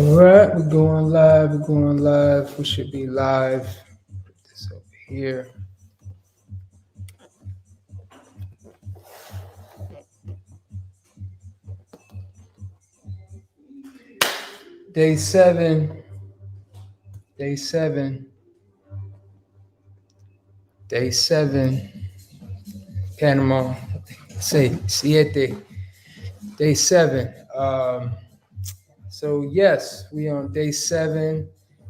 All right, we're going live. We're going live. We should be live. Put this over here. Day seven. Day seven. Day seven. Panama. Say siete. Day seven. So yes, we on day seven.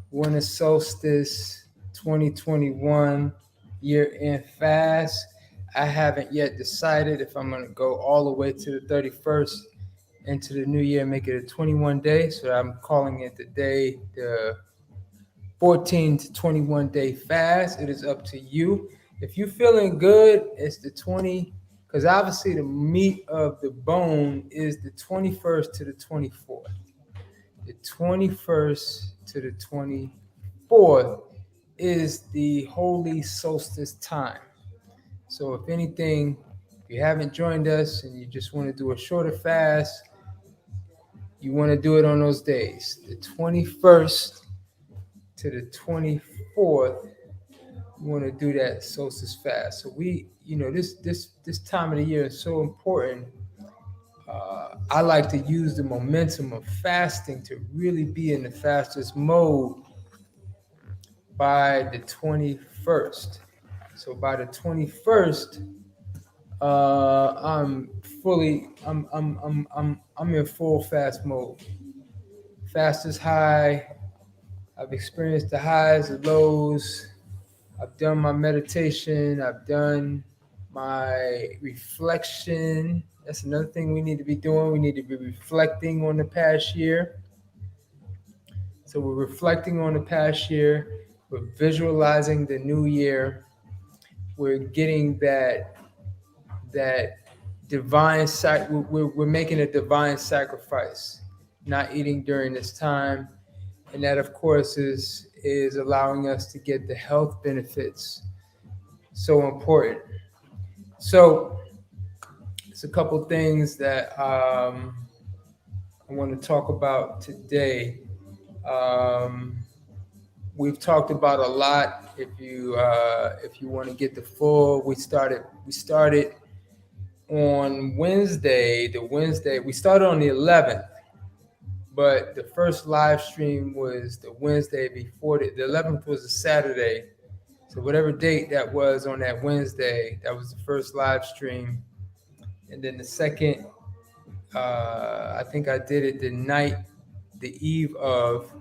Winter solstice 2021 year-end fast. I haven't yet decided if I'm going to go all the way to the 31st into the new year, make it a 21 day. So I'm calling it the 14 to 21 day fast. It is up to you. If you're feeling good, it's the 20, because obviously the meat of the bone is the 21st to the 24th. The 21st to the 24th is the holy solstice time. So if anything, if you haven't joined us and you just want to do a shorter fast, you want to do it on those days, the 21st to the 24th. You want to do that solstice fast. So this time of the year is so important. I like to use the momentum of fasting to really be in the fastest mode by the 21st. So by the 21st, I'm in full fast mode. Fastest high. I've experienced the highs, the lows. I've done my meditation. I've done my reflection. That's another thing we need to be doing. We need to be reflecting on the past year. So we're reflecting on the past year. We're visualizing the new year. We're getting that divine we're making a divine sacrifice, not eating during this time, and that of course is allowing us to get the health benefits so important. So it's a couple things that I want to talk about today. We've talked about a lot. If you want to get the full, we started on Wednesday. We started on the 11th, but the first live stream was the Wednesday before. The 11th was a Saturday. So whatever date that was on that Wednesday, that was the first live stream. And then the second, I think I did it the eve of.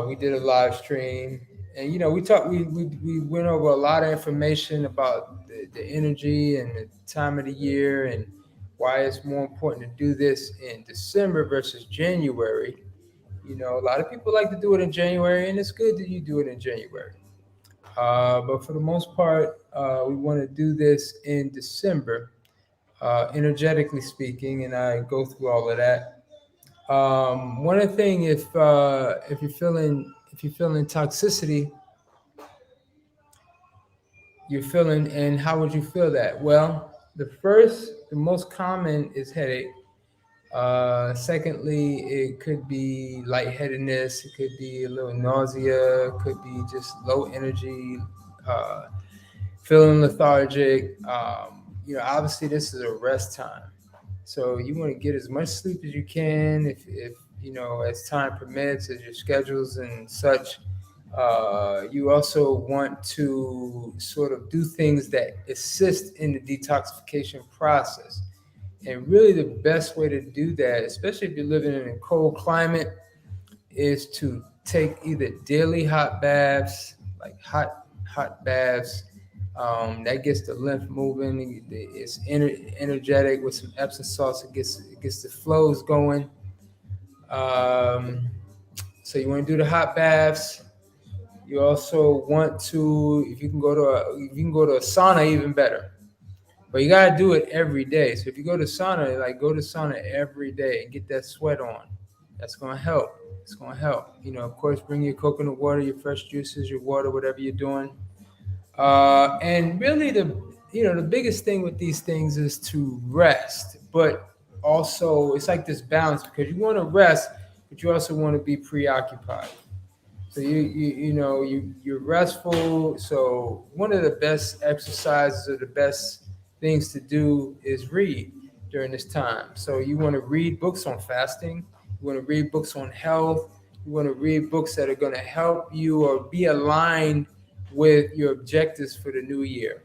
We did a live stream, and we went over a lot of information about the energy and the time of the year and why it's more important to do this in December versus January. A lot of people like to do it in January, and it's good that you do it in January. But for the most part, we want to do this in December, energetically speaking, and I go through all of that. One of the thing, if you're feeling toxicity, and how would you feel that? Well, the most common is headache. Secondly, it could be lightheadedness. It could be a little nausea. It could be just low energy, uh, feeling lethargic. Obviously, this is a rest time, so you want to get as much sleep as you can, if as time permits, as your schedules and such. You also want to sort of do things that assist in the detoxification process. And really, the best way to do that, especially if you're living in a cold climate, is to take either daily hot baths, like hot baths. That gets the lymph moving. It's energetic with some Epsom salts. It gets the flows going. Um, so you want to do the hot baths. You also want to, if you can go to a sauna, even better. But you gotta do it every day. So if you go to sauna, go to sauna every day and get that sweat on. That's gonna help. It's gonna help. Of course, bring your coconut water, your fresh juices, your water, whatever you're doing. And really, the biggest thing with these things is to rest, but also it's like this balance, because you want to rest, but you also want to be preoccupied. So you're restful. So one of the best exercises or the best things to do is read during this time. So you want to read books on fasting. You want to read books on health. You want to read books that are going to help you or be aligned with your objectives for the new year.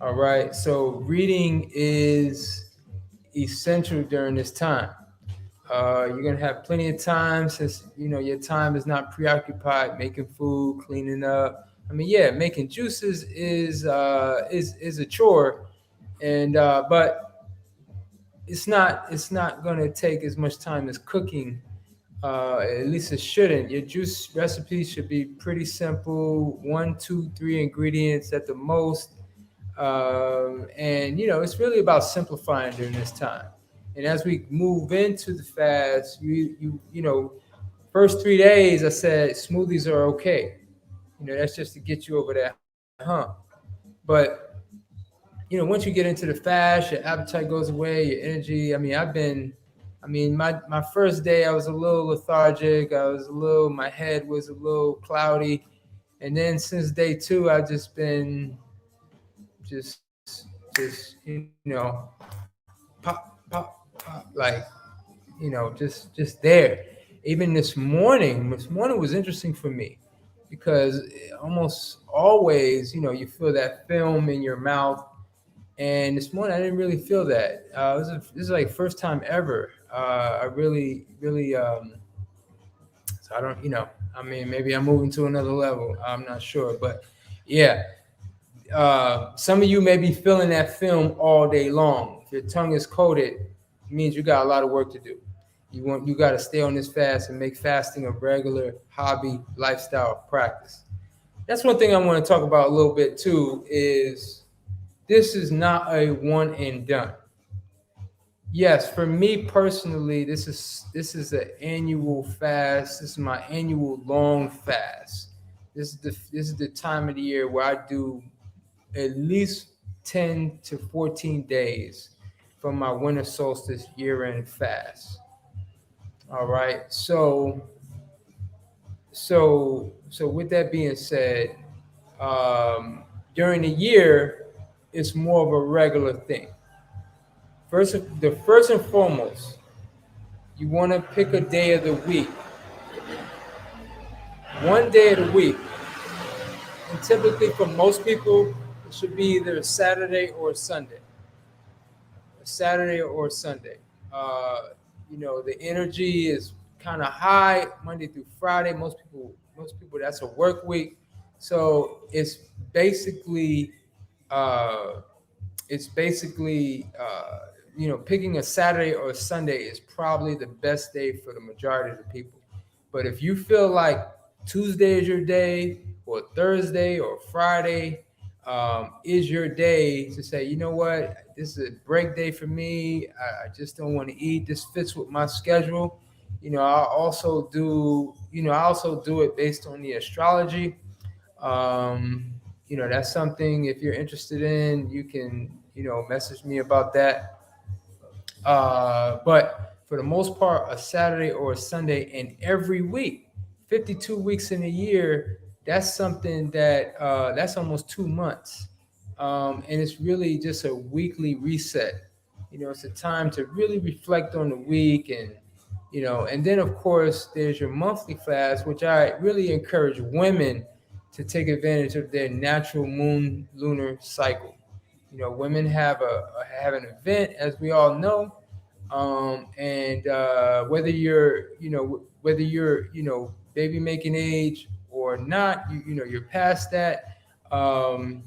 All right. So reading is essential during this time. You're gonna have plenty of time since your time is not preoccupied making food, cleaning up. I mean, yeah, making juices is a chore, and but it's not gonna take as much time as cooking. At least it shouldn't. Your juice recipes should be pretty simple: one, two, three ingredients at the most. And it's really about simplifying during this time. And as we move into the fast, first 3 days I said smoothies are okay. That's just to get you over that hump. But once you get into the fast, your appetite goes away, your energy. My first day I was a little lethargic. My head was a little cloudy, and then since day two, I've just been just pop, like just there. Even this morning was interesting for me because almost always you feel that film in your mouth, and this morning I didn't really feel that. This is like first time ever. I really so I don't maybe I'm moving to another level. I'm not sure, but yeah, some of you may be feeling that film all day long. If your tongue is coated, it means you got a lot of work to do. You got to stay on this fast and make fasting a regular hobby lifestyle practice. That's one thing I want to talk about a little bit too. Is this is not a one and done. Yes, for me personally, this is an annual fast. This is my annual long fast. This is the time of the year where I do at least 10 to 14 days from my winter solstice year-end fast. All right. So with that being said, during the year, it's more of a regular thing. First and foremost, you want to pick a day of the week, one day of the week, and typically for most people, it should be either a Saturday or a Sunday. A Saturday or a Sunday. The energy is kind of high Monday through Friday. Most people, that's a work week, so uh, it's basically picking a Saturday or a Sunday is probably the best day for the majority of the people. But if you feel like Tuesday is your day, or Thursday or Friday is your day to say, you know what, this is a break day for me. I just don't want to eat. This fits with my schedule. I also do it based on the astrology. That's something if you're interested in, you can message me about that. But for the most part, a Saturday or a Sunday, and every week, 52 weeks in a year, that's something that's almost 2 months. And it's really just a weekly reset. It's a time to really reflect on the week, and then of course there's your monthly fast, which I really encourage women to take advantage of their natural moon lunar cycle. Women have an event, as we all know, and whether you're baby making age or not, you're past that. Um,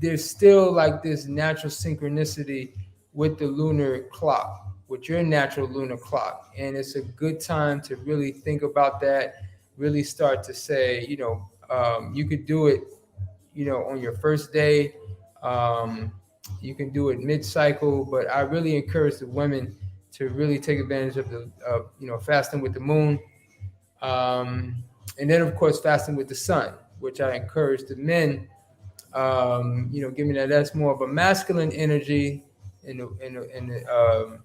there's still like this natural synchronicity with the lunar clock, with your natural lunar clock, and it's a good time to really think about that. Really start to say, you could do it on your first day. Um, you can do it mid-cycle, but I really encourage the women to really take advantage of fasting with the moon, um, and then of course fasting with the sun, which I encourage the men. Given that that's more of a masculine energy in the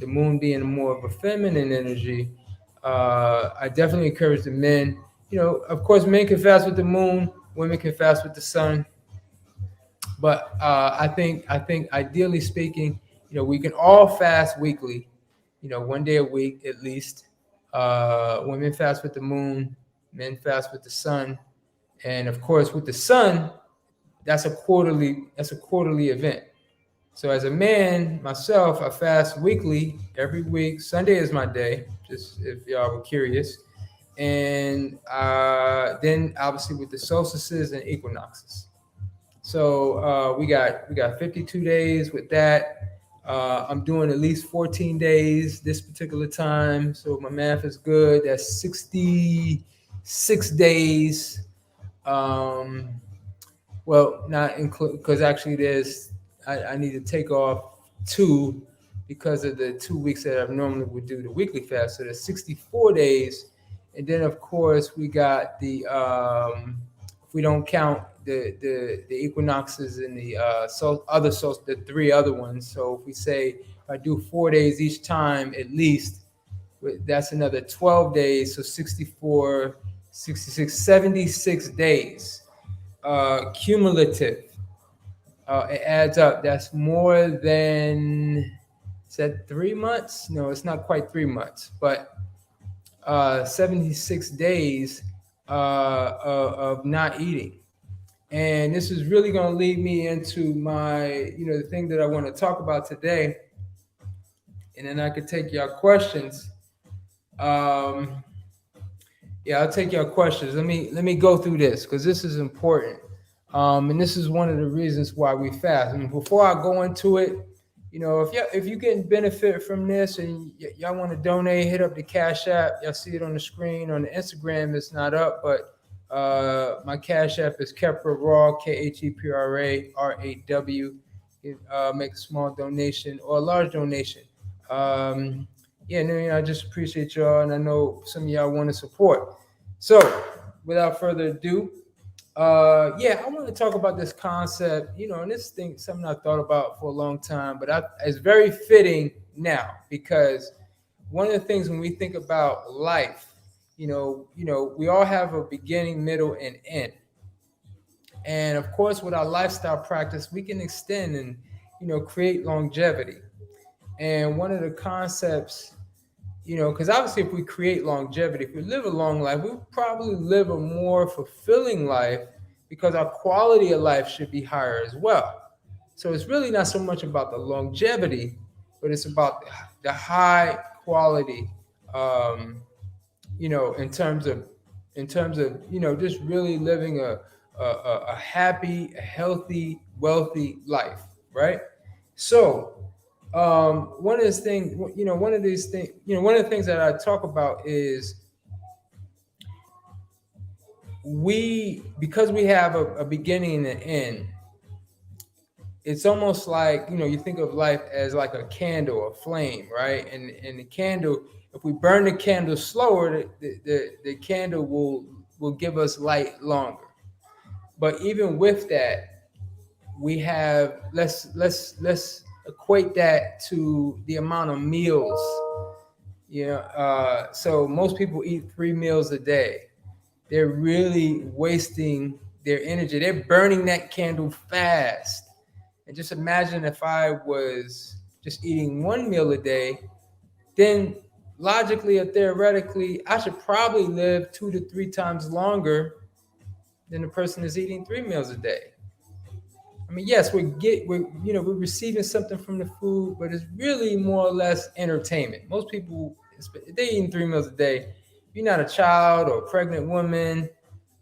the moon being more of a feminine energy, I definitely encourage the men. Of course, men can fast with the moon, women can fast with the sun, but I think ideally speaking, we can all fast weekly, one day a week at least. Women fast with the moon, men fast with the sun, and of course with the sun, that's a quarterly event. So as a man, myself, I fast weekly, every week. Sunday is my day, just if y'all were curious. And then obviously with the solstices and equinoxes. So we got 52 days with that. I'm doing at least 14 days this particular time. So my math is good. That's 66 days. Um, well, not include, because actually I need to take off two because of the 2 weeks that I normally would do the weekly fast. So there's 64 days, and then of course we got the if we don't count the equinoxes and the the three other ones. So if we say if I do 4 days each time at least, that's another 12 days. So 64, 66, 76 days cumulative. It adds up. That's more than, is that 3 months? No, it's not quite 3 months, but 76 days of not eating. And this is really going to lead me into the thing that I want to talk about today. And then I could take your questions. Um, Yeah, I'll take your questions. Let me go through this because this is important, and this is one of the reasons why we fast. And before I go into it, if you getting benefit from this and y'all want to donate, hit up the Cash App. Y'all see it on the screen. On the Instagram, it's not up, but my Cash App is Kepra Raw, KHEPRA RAW. Make a small donation or a large donation. Um, yeah, no, I just appreciate y'all, and I know some of y'all want to support. So, without further ado, yeah, I want to talk about this concept, and this thing, something I thought about for a long time, but it's very fitting now because one of the things when we think about life, we all have a beginning, middle, and end. And of course, with our lifestyle practice, we can extend and, create longevity. And one of the concepts, because obviously, if we create longevity, if we live a long life, we probably live a more fulfilling life because our quality of life should be higher as well. So it's really not so much about the longevity, but it's about the high quality, um, in terms of just really living a happy, a healthy, wealthy life, right? So one of these things, one of the things that I talk about is because we have a beginning and an end. It's almost like you think of life as like a candle, a flame, right? And the candle, if we burn the candle slower, the candle will give us light longer. But even with that, we have let's equate that to the amount of meals. So most people eat 3 meals a day. They're really wasting their energy. They're burning that candle fast. And just imagine if I was just eating 1 meal a day, then logically or theoretically, I should probably live 2 to 3 times longer than the person that's eating 3 meals a day. I mean, yes, we're receiving something from the food, but it's really more or less entertainment. Most people, if they eating 3 meals a day, if you're not a child or a pregnant woman,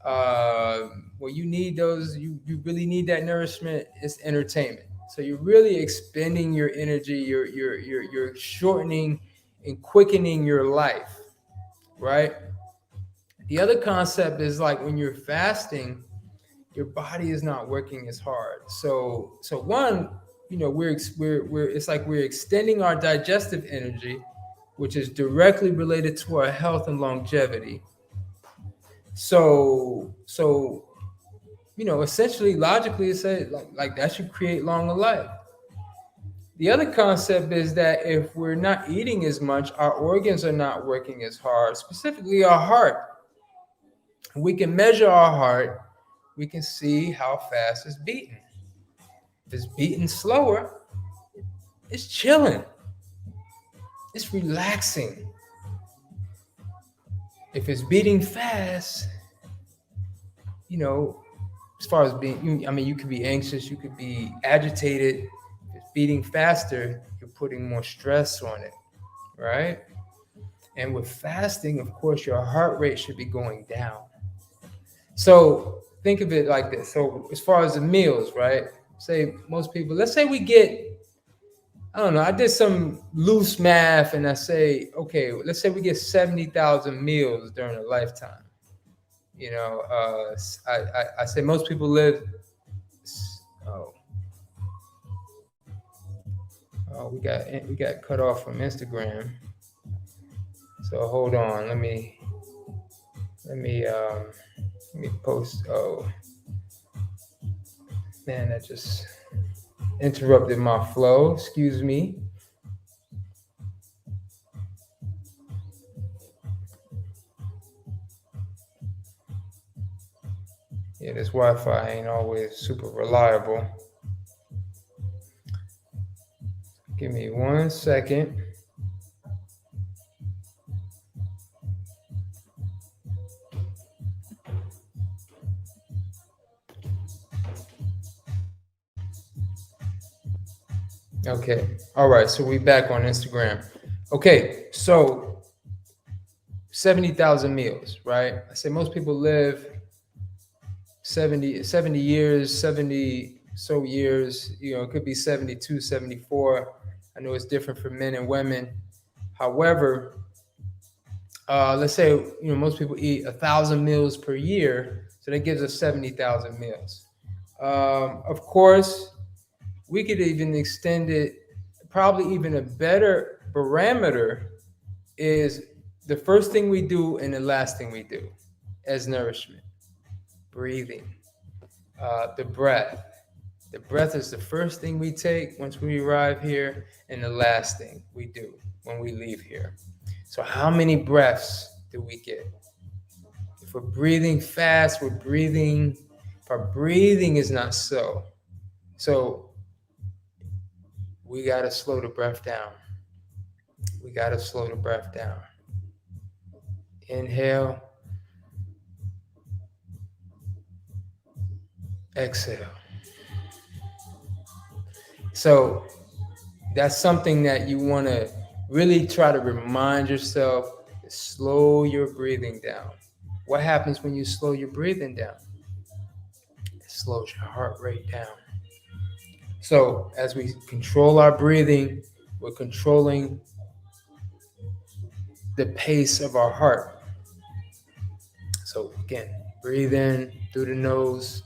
well, you need those. You really need that nourishment. It's entertainment. So you're really expending your energy. You're shortening and quickening your life, right? The other concept is like when you're fasting, your body is not working as hard. So one, we're it's like we're extending our digestive energy, which is directly related to our health and longevity. So essentially, logically, it says like that should create longer life. The other concept is that if we're not eating as much, our organs are not working as hard, specifically our heart. We can measure our heart, we can see how fast it's beating. If it's beating slower, it's chilling, it's relaxing. If it's beating fast, you know, as far as being, I mean, you could be anxious, you could be agitated. If it's beating faster, you're putting more stress on it, right? And with fasting, of course, your heart rate should be going down. So think of it like this. So as far as the meals, right? Say most people, let's say we get, I don't know, I did some loose math and I say, okay, let's say we get 70,000 meals during a lifetime. You know, I say most people live, oh, oh, we got cut off from Instagram. So hold on, let me um let me post. Oh man, that just interrupted my flow. Excuse me. Yeah, this Wi-Fi ain't always super reliable. Give me 1 second. Okay. All right. So we back on Instagram. Okay. So 70,000 meals, right? I say most people live 70 years, 70 so years. You know, it could be 72, 74. I know it's different for men and women. However, let's say, most people eat 1,000 meals per year. So that gives us 70,000 meals. Of course, we could even extend it. Probably even a better barometer is the first thing we do and the last thing we do as nourishment. Breathing, the breath. The breath is the first thing we take once we arrive here, and the last thing we do when we leave here. So how many breaths do we get? If we're breathing fast, we're breathing. If our breathing is not so we got to slow the breath down. We got to slow the breath down. Inhale, exhale. So that's something that you want to really try to remind yourself to slow your breathing down. What happens when you slow your breathing down? It slows your heart rate down. So as we control our breathing, we're controlling the pace of our heart. So again, breathe in through the nose,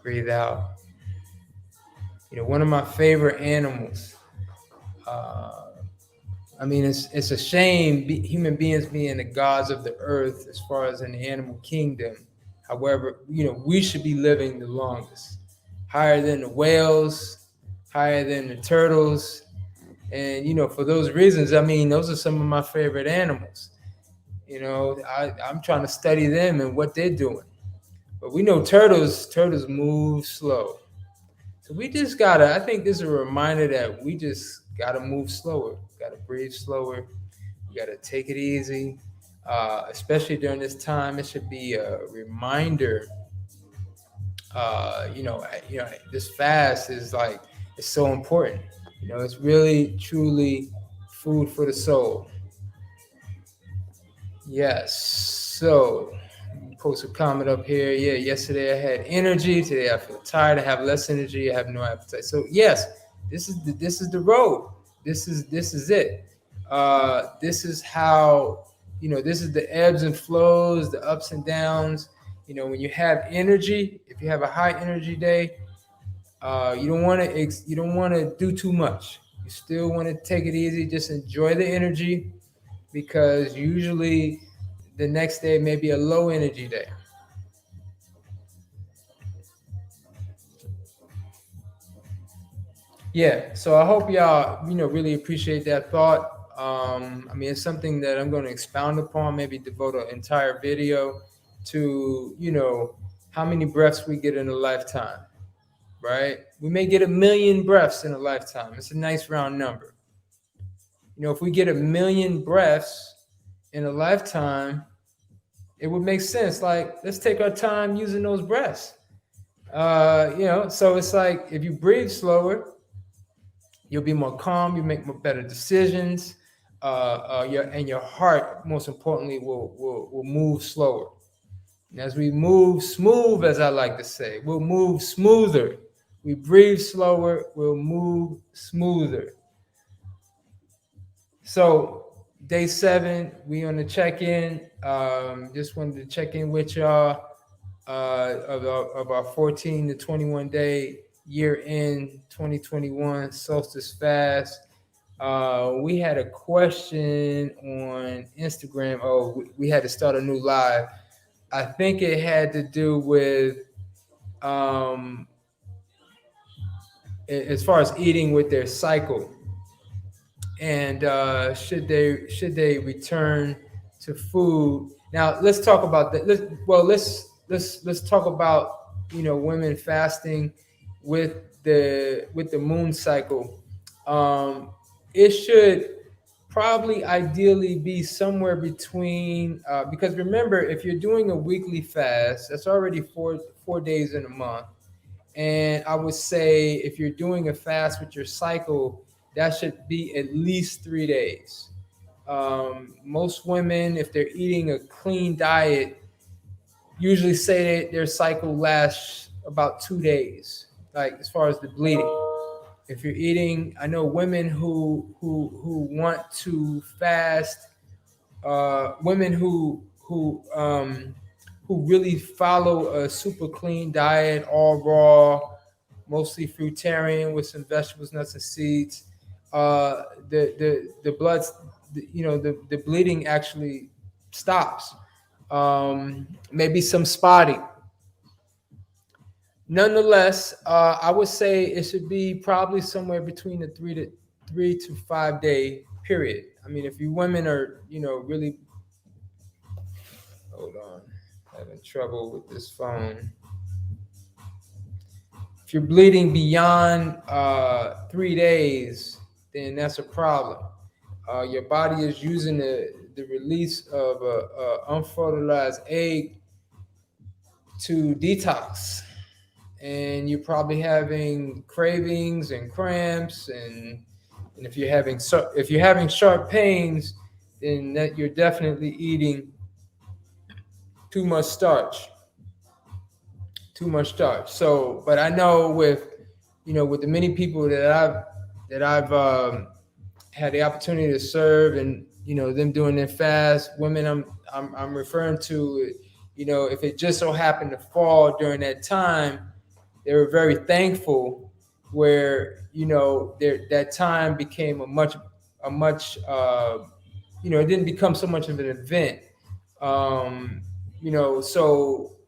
breathe out. One of my favorite animals. I mean, it's a shame human beings being the gods of the earth as far as in the animal kingdom. However, we should be living the longest, higher than the whales, higher than the turtles. And, for those reasons, I mean, those are some of my favorite animals. I'm trying to study them and what they're doing. But we know turtles move slow. So we just gotta, I think this is a reminder that we just gotta move slower, gotta breathe slower, we gotta take it easy. Especially during this time, it should be a reminder. This fast is like, it's so important. It's really truly food for the soul. Yes. So post a comment up here. Yeah, yesterday I had energy. Today I feel tired. I have less energy. I have no appetite. So yes, this is the road. This is it. This is how, this is the ebbs and flows, the ups and downs. When you have energy, if you have a high energy day, you don't want to do too much. You still want to take it easy. Just enjoy the energy, because usually the next day may be a low energy day. Yeah, so I hope y'all, really appreciate that thought. I mean, it's something that I'm going to expound upon, maybe devote an entire video to, how many breaths we get in a lifetime, right? We may get 1 million breaths in a lifetime. It's a nice round number. If we get 1 million breaths in a lifetime, it would make sense. Like, let's take our time using those breaths. So it's like if you breathe slower, you'll be more calm. You make more better decisions. Your heart, most importantly, will move slower. And as we move smooth, as I like to say, we'll move smoother. We breathe slower. We'll move smoother. So day 7, we on the check-in. Just wanted to check in with y'all of our 14 to 21 day year end 2021 solstice fast. We had a question on Instagram. Oh, we had to start a new live. I think it had to do with um, as far as eating with their cycle, and should they return to food. Now let's talk about that. Let's talk about women fasting with the moon cycle. um it should probably ideally be somewhere between, because remember, if you're doing a weekly fast, that's already four days in a month. And I would say if you're doing a fast with your cycle, that should be at least 3 days. Most women, if they're eating a clean diet, usually say that their cycle lasts about 2 days, like as far as the bleeding. If you're eating, I know women who want to fast, women who really follow a super clean diet, all raw, mostly fruitarian with some vegetables, nuts, and seeds. The blood, the bleeding actually stops. Maybe some spotting. Nonetheless, I would say it should be probably somewhere between the 3 to 5 day period. I mean, if you women are, really, hold on, having trouble with this phone. If you're bleeding beyond 3 days, then that's a problem. Your body is using the release of a unfertilized egg to detox, and you're probably having cravings and cramps, and if you're having sharp pains, then that you're definitely eating too much starch. Too much starch. So, but I know with the many people that I've had the opportunity to serve, and them doing their fast, women I'm referring to, if it just so happened to fall during that time, they were very thankful, where that time became a much it didn't become so much of an event.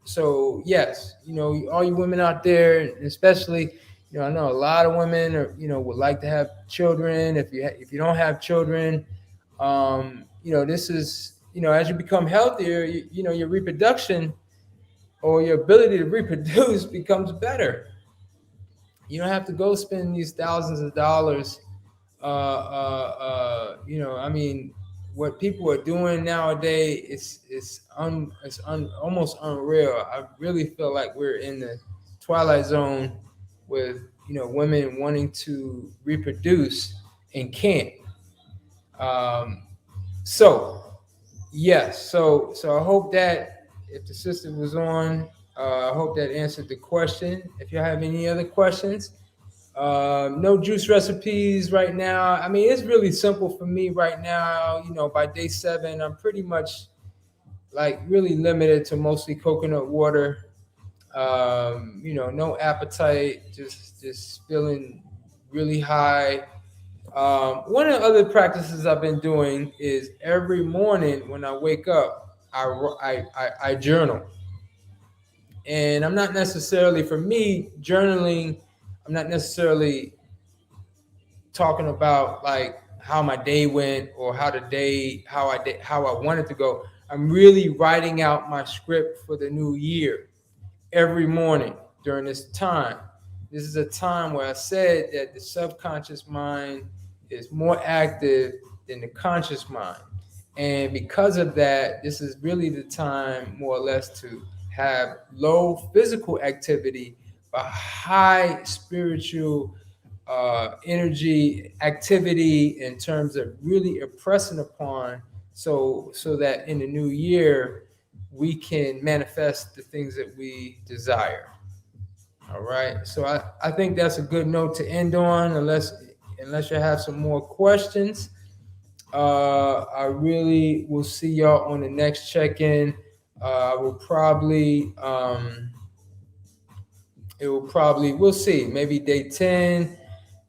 So yes, all you women out there, especially, I know a lot of women would like to have children. If you don't have children, this is, as you become healthier, your reproduction, or your ability to reproduce, becomes better. You don't have to go spend these thousands of dollars. I mean, what people are doing nowadays is almost unreal. I really feel like we're in the twilight zone with women wanting to reproduce and can't. Um, so yes, so I hope that if the sister was on, I hope that answered the question. If you have any other questions, no juice recipes right now. I mean, it's really simple for me right now. By day 7, I'm pretty much like really limited to mostly coconut water. No appetite, just feeling really high. One of the other practices I've been doing is every morning when I wake up, I journal. And I'm not necessarily, for me, journaling, I'm not necessarily talking about like how my day went or how I wanted to go. I'm really writing out my script for the new year every morning during this time. This is a time where I said that the subconscious mind is more active than the conscious mind. And because of that, this is really the time, more or less, to have low physical activity, but high spiritual energy activity in terms of really impressing upon, so that in the new year we can manifest the things that we desire. All right. So I think that's a good note to end on, unless you have some more questions. I really will see y'all on the next check-in. I will probably it will probably, we'll see, maybe day 10,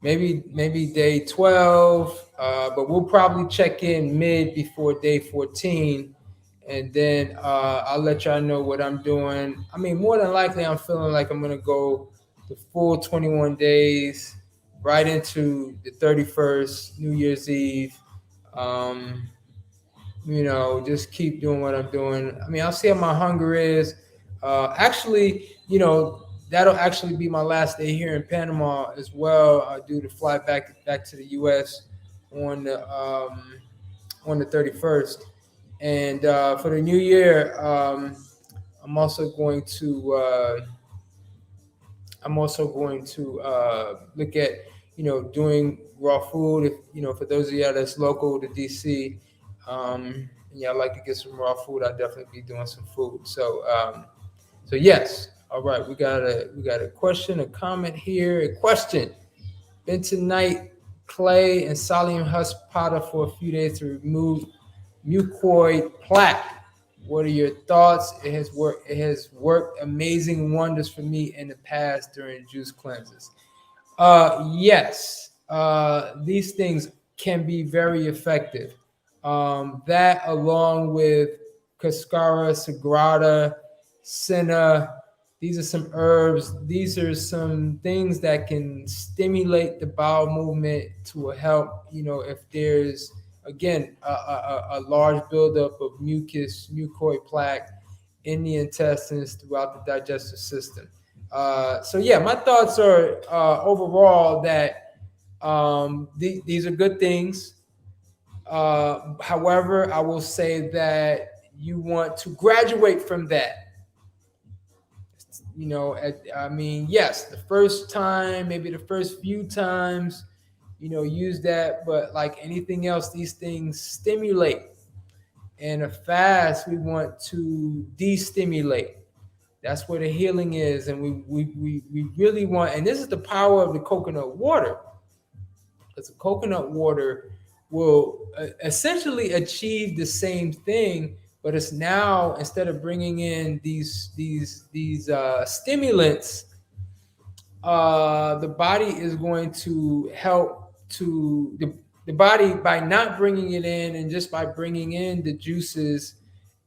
maybe day 12, but we'll probably check in mid before day 14, and then I'll let y'all know what I'm doing. I mean, more than likely I'm feeling like I'm gonna go the full 21 days right into the 31st, New Year's Eve. um, just keep doing what I'm doing. I mean, I'll see how my hunger is. Actually, that'll actually be my last day here in Panama as well. I do to fly back to the U.S. on the 31st, and for the new year, I'm also going to look at doing raw food. If for those of y'all that's local to DC, and y'all like to get some raw food, I'll definitely be doing some food. So yes, all right. We got a question, a comment here. A question: bentonite clay and psyllium husk powder for a few days to remove mucoid plaque. What are your thoughts? It has worked amazing wonders for me in the past during juice cleanses. Yes, these things can be very effective. That, along with Cascara sagrada, senna, these are some herbs. These are some things that can stimulate the bowel movement to help. If there's, again, a large buildup of mucoid plaque in the intestines throughout the digestive system. So yeah, my thoughts are overall that these are good things. However, I will say that you want to graduate from that. I mean, yes, the first time, maybe the first few times, use that, but like anything else, these things stimulate. And a fast, we want to destimulate. That's where the healing is, and we really want. And this is the power of the coconut water, because the coconut water will essentially achieve the same thing, but it's now, instead of bringing in these stimulants, the body is going to help to the body, by not bringing it in, and just by bringing in the juices,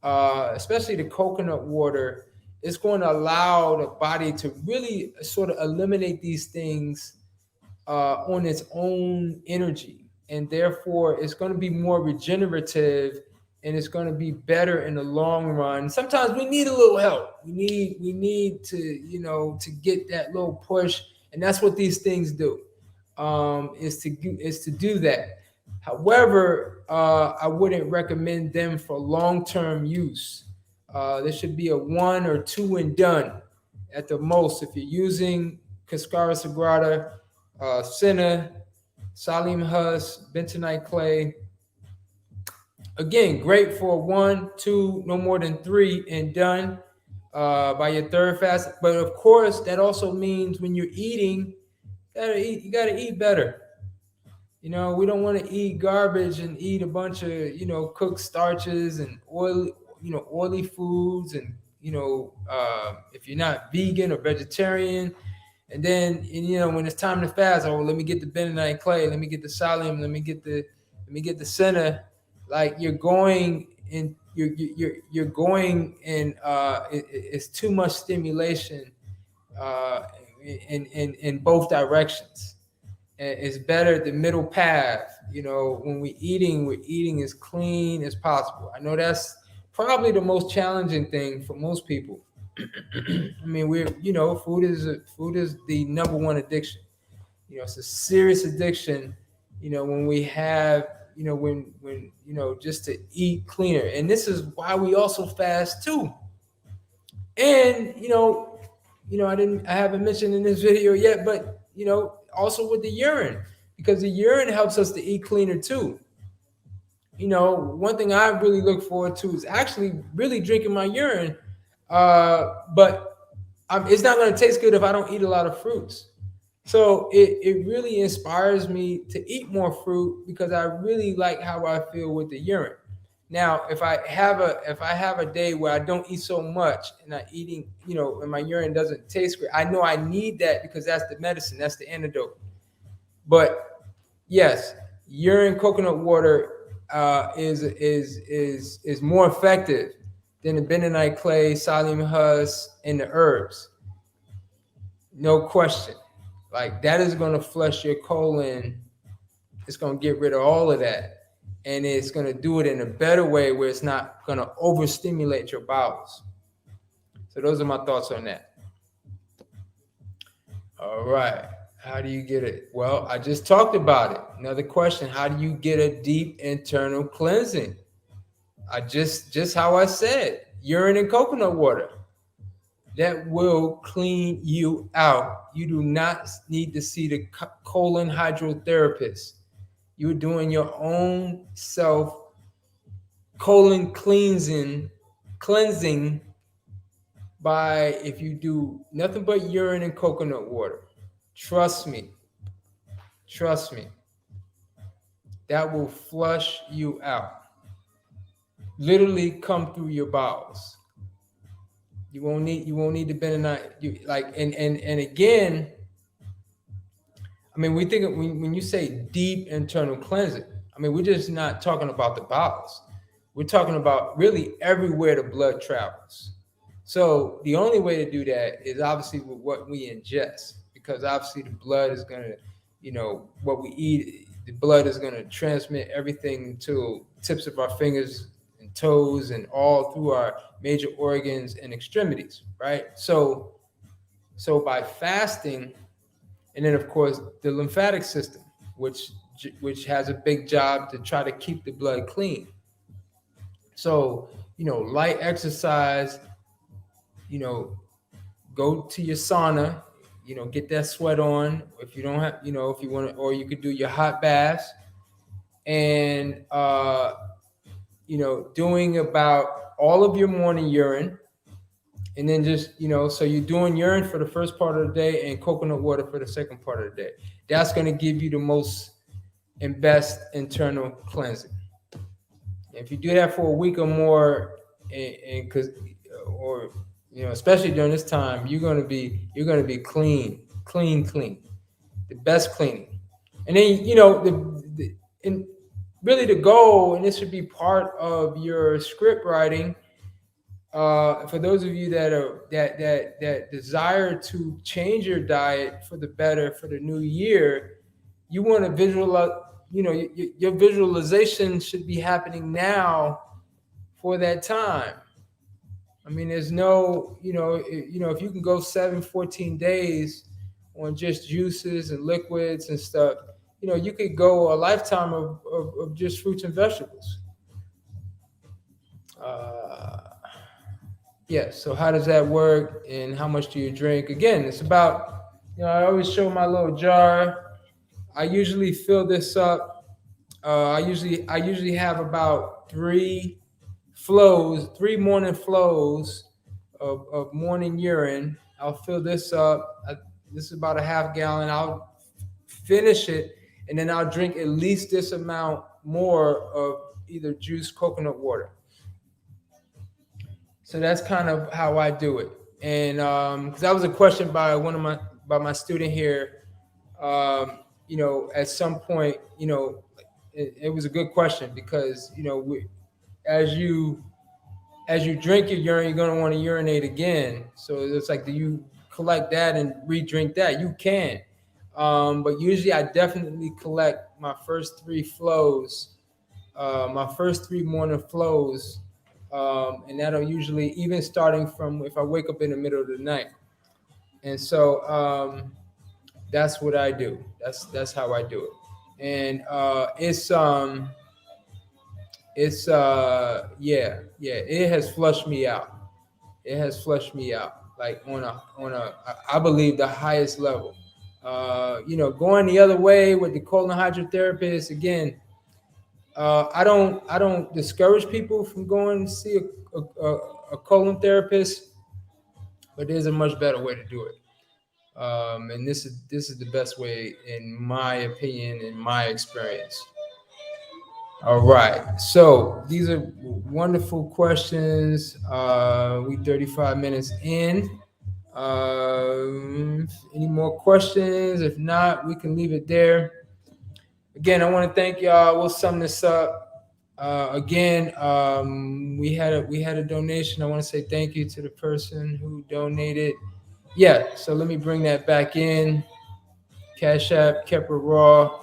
especially the coconut water, it's going to allow the body to really sort of eliminate these things on its own energy, and therefore it's going to be more regenerative, and it's going to be better in the long run. Sometimes we need a little help. We need to to get that little push, and that's what these things do. Is to do that. However, I wouldn't recommend them for long-term use. There should be a one or two and done at the most. If you're using Cascara sagrada, senna, psyllium husk, bentonite clay, again, great for one, two, no more than three and done by your third fast. But of course, that also means when you're eating, you gotta eat better. We don't want to eat garbage and eat a bunch of cooked starches and oily foods, and if you're not vegan or vegetarian, and then when it's time to fast, oh, let me get the bentonite clay, let me get the psyllium, let me get the senna. Like, you're going in, you're going in. It's too much stimulation in both directions. and it's better the middle path. When we're eating as clean as possible. I know that's probably the most challenging thing for most people. I mean, food is the number one addiction. It's a serious addiction. When we have, just to eat cleaner, and this is why we also fast too. And I haven't mentioned in this video yet, but also with the urine, because the urine helps us to eat cleaner too. One thing I really look forward to is actually really drinking my urine. But it's not going to taste good if I don't eat a lot of fruits. So it really inspires me to eat more fruit because I really like how I feel with the urine. Now, if I have a day where I don't eat so much and I eating, and my urine doesn't taste great, I know I need that because that's the medicine, that's the antidote. But yes, urine coconut water is more effective than the bentonite clay, psyllium husk, and the herbs. No question. Like that is going to flush your colon. It's going to get rid of all of that. And it's going to do it in a better way where it's not going to overstimulate your bowels. So those are my thoughts on that. All right. How do you get it? Well, I just talked about it. Another question, how do you get a deep internal cleansing? I just how I said, urine and coconut water. That will clean you out. You do not need to see the colon hydrotherapist. You're doing your own self colon cleansing by if you do nothing but urine and coconut water. Trust me. Trust me. That will flush you out. Literally come through your bowels. You won't need the bentonite. And again, I mean, we think when you say deep internal cleansing, I mean, we're just not talking about the bowels. We're talking about really everywhere the blood travels. So the only way to do that is obviously with what we ingest, because obviously the blood is going to, what we eat, the blood is going to transmit everything to tips of our fingers and toes and all through our major organs and extremities, right? So by fasting, and then of course the lymphatic system, which has a big job to try to keep the blood clean. So, light exercise, go to your sauna, get that sweat on. If you don't have, if you want to, or you could do your hot baths, and doing about all of your morning urine, and then just so you're doing urine for the first part of the day and coconut water for the second part of the day. That's going to give you the most and best internal cleansing. If you do that for a week or more, and because especially during this time, you're gonna be clean, the best cleaning. And then and really the goal, and this should be part of your script writing. For those of you that desire to change your diet for the better for the new year, you want to visualize. Your visualization should be happening now for that time. I mean, there's no, if you can go 14 days on just juices and liquids and stuff, you could go a lifetime of just fruits and vegetables. So how does that work and how much do you drink? Again, it's about, I always show my little jar. I usually fill this up. I usually have about three morning flows of morning urine. I'll fill this up. This is about a half gallon. I'll finish it, and then I'll drink at least this amount more of either juice, coconut water. So that's kind of how I do it. And because that was a question by my student here. At some point, it was a good question because as you drink your urine, you're going to want to urinate again. So it's like, do you collect that and re-drink that? You can, But usually I definitely collect my first three flows, my first three morning flows, and that'll usually even starting from if I wake up in the middle of the night. And so that's what I do. That's how I do it. And yeah, it has flushed me out. It has flushed me out like I believe the highest level. Going the other way with the colon hydrotherapist again. I don't discourage people from going to see a colon therapist, but there's a much better way to do it. And this is the best way, in my opinion, in my experience. All right. So these are wonderful questions. We 35 minutes in. Any more questions? If not, we can leave it there. Again, I want to thank y'all. We'll sum this up. Again, we had a donation. I want to say thank you to the person who donated. Yeah. So let me bring that back in. Cash App, Kepler Raw.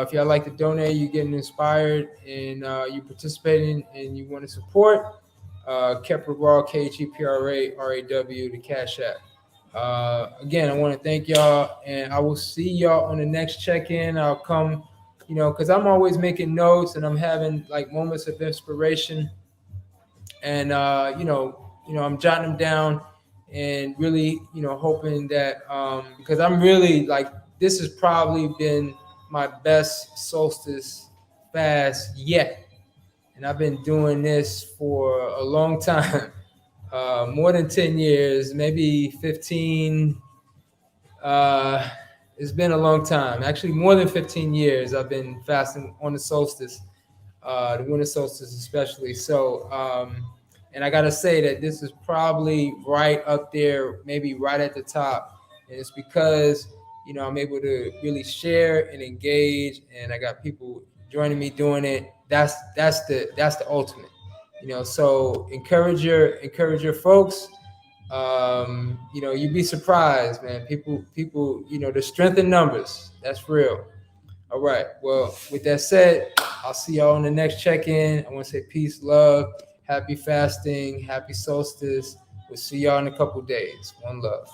If y'all like to donate, you're getting inspired and you're participating and you want to support, Kepler Raw, KHEPRA, the Cash App. Again, I want to thank y'all and I will see y'all on the next check in. I'll come, because I'm always making notes and I'm having like moments of inspiration and I'm jotting them down and really hoping that because I'm really like this has probably been my best solstice fast yet, and I've been doing this for a long time, more than 10 years, maybe 15. uh, it's been a long time, actually more than 15 years I've been fasting on the solstice, the winter solstice especially. So, and I gotta say that this is probably right up there, maybe right at the top, and it's because I'm able to really share and engage, and I got people joining me doing it. That's the ultimate, So encourage your folks. You'd be surprised, man. People, the strength in numbers. That's real. All right. Well, with that said, I'll see y'all on the next check-in. I want to say peace, love, happy fasting, happy solstice. We'll see y'all in a couple days. One love.